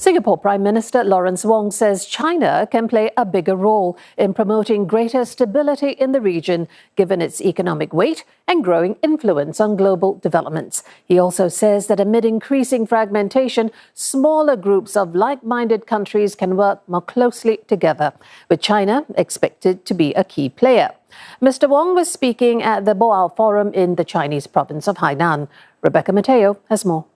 Singapore Prime Minister Lawrence Wong says China can play a bigger role in promoting greater stability in the region, given its economic weight and growing influence on global developments. He also says that amid increasing fragmentation, smaller groups of like-minded countries can work more closely together, with China expected to be a key player. Mr. Wong was speaking at the Boao Forum in the Chinese province of Hainan. Rebecca Metteo has more.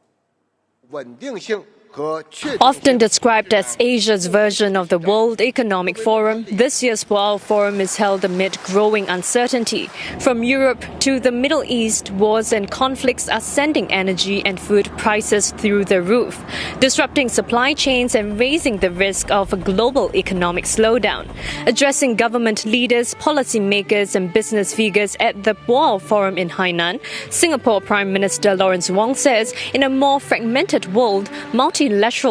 Often described as Asia's version of the World Economic Forum, this year's Boao Forum is held amid growing uncertainty. From Europe to the Middle East, wars and conflicts are sending energy and food prices through the roof, disrupting supply chains and raising the risk of a global economic slowdown. Addressing government leaders, policymakers and business figures at the Boao Forum in Hainan, Singapore Prime Minister Lawrence Wong says in a more fragmented world, multilateral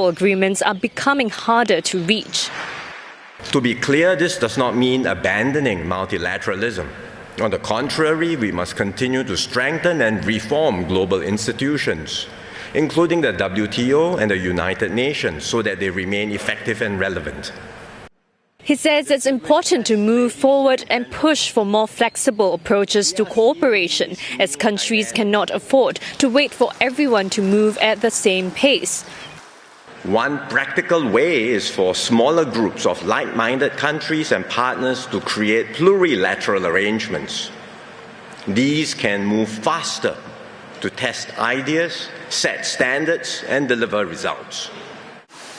agreements are becoming harder to reach. To be clear, this does not mean abandoning multilateralism. On the contrary, we must continue to strengthen and reform global institutions, including the WTO and the United Nations, so that they remain effective and relevant. He says it's important to move forward and push for more flexible approaches to cooperation, as countries cannot afford to wait for everyone to move at the same pace. One practical way is for smaller groups of like-minded countries and partners to create plurilateral arrangements. These can move faster to test ideas, set standards, and deliver results.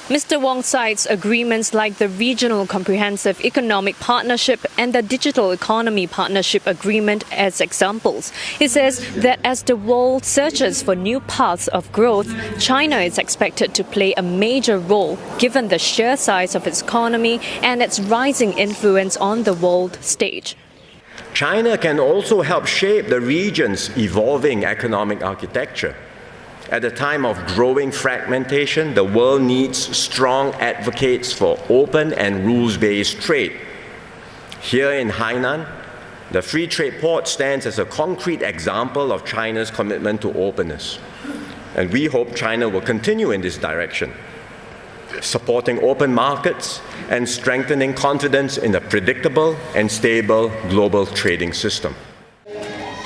Mr. Wong cites agreements like the Regional Comprehensive Economic Partnership and the Digital Economy Partnership Agreement as examples. He says that as the world searches for new paths of growth, China is expected to play a major role given the sheer size of its economy and its rising influence on the world stage. China can also help shape the region's evolving economic architecture. At a time of growing fragmentation, the world needs strong advocates for open and rules-based trade. Here in Hainan, the free trade port stands as a concrete example of China's commitment to openness. And we hope China will continue in this direction, supporting open markets and strengthening confidence in a predictable and stable global trading system.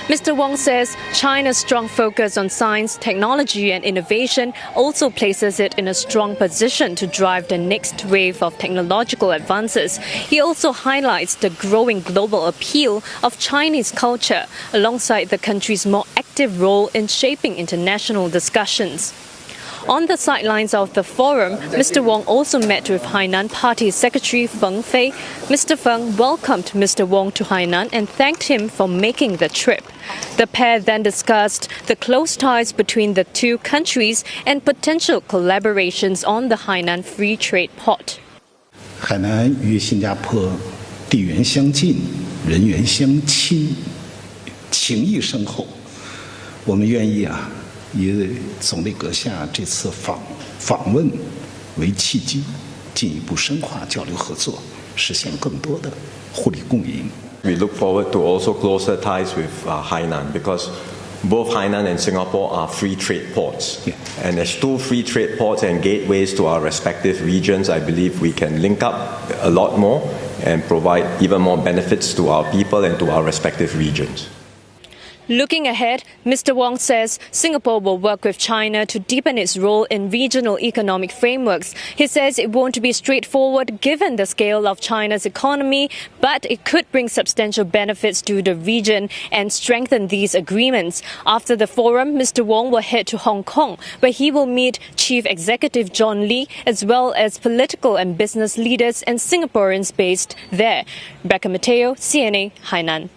Mr. Wong says China's strong focus on science, technology and innovation also places it in a strong position to drive the next wave of technological advances. He also highlights the growing global appeal of Chinese culture alongside the country's more active role in shaping international discussions. On the sidelines of the forum, Mr. Wong also met with Hainan Party Secretary Feng. Mr. Feng welcomed Mr. Wong to Hainan and thanked him for making the trip. The pair then discussed the close ties between the two countries and potential collaborations on the Hainan Free Trade Port. 海南与新加坡地缘相近，人缘相亲，情谊深厚。我们愿意以总理阁下这次访问为契机，进一步深化交流合作，实现更多的互利共赢。We look forward to also closer ties with Hainan, because both Hainan and Singapore are free trade ports. Yeah. And as two free trade ports and gateways to our respective regions, I believe we can link up a lot more and provide even more benefits to our people and to our respective regions. Looking ahead, Mr. Wong says Singapore will work with China to deepen its role in regional economic frameworks. He says it won't be straightforward given the scale of China's economy, but it could bring substantial benefits to the region and strengthen these agreements. After the forum, Mr. Wong will head to Hong Kong, where he will meet Chief Executive John Lee, as well as political and business leaders and Singaporeans based there. Rebecca Metteo, CNA, Hainan.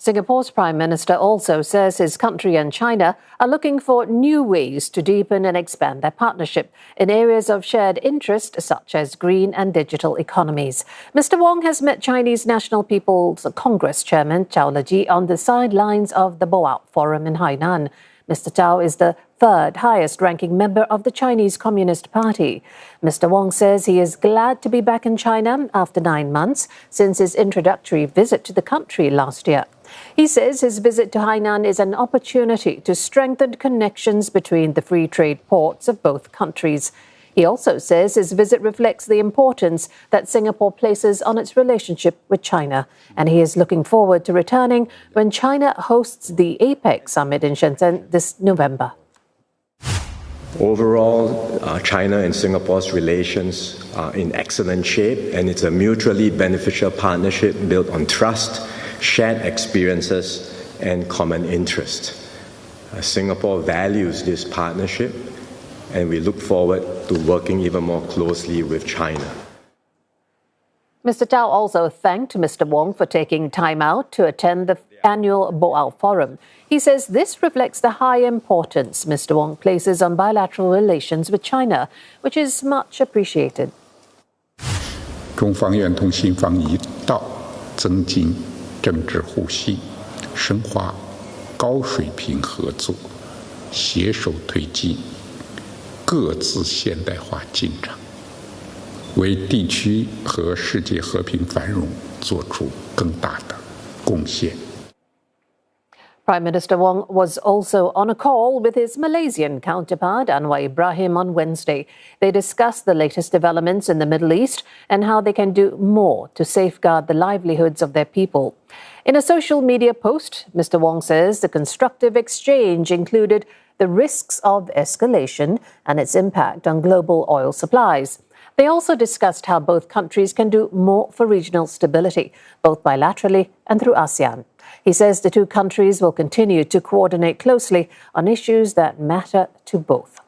Singapore's Prime Minister also says his country and China are looking for new ways to deepen and expand their partnership in areas of shared interest such as green and digital economies. Mr. Wong has met Chinese National People's Congress Chairman Zhao Leji on the sidelines of the Boao Forum in Hainan. Mr. Zhao is the third highest-ranking member of the Chinese Communist Party. Mr. Wong says he is glad to be back in China after 9 months since his introductory visit to the country last year. He says his visit to Hainan is an opportunity to strengthen connections between the free trade ports of both countries. He also says his visit reflects the importance that Singapore places on its relationship with China, and he is looking forward to returning when China hosts the APEC summit in Shenzhen this November. Overall, China and Singapore's relations are in excellent shape, and it's a mutually beneficial partnership built on trust, shared experiences, and common interest. Singapore values this partnership, and we look forward to working even more closely with China. Mr. Tao also thanked Mr. Wong for taking time out to attend the annual Boao Forum. He says this reflects the high importance Mr. Wong places on bilateral relations with China, which is much appreciated. 中方愿同新方一道增进政治互信，深化高水平合作，携手推进各自现代化进程，为地区和世界和平繁荣做出更大的贡献。 Prime Minister Wong was also on a call with his Malaysian counterpart, Anwar Ibrahim, on Wednesday. They discussed the latest developments in the Middle East and how they can do more to safeguard the livelihoods of their people. In a social media post, Mr. Wong says the constructive exchange included the risks of escalation and its impact on global oil supplies. They also discussed how both countries can do more for regional stability, both bilaterally and through ASEAN. He says the two countries will continue to coordinate closely on issues that matter to both.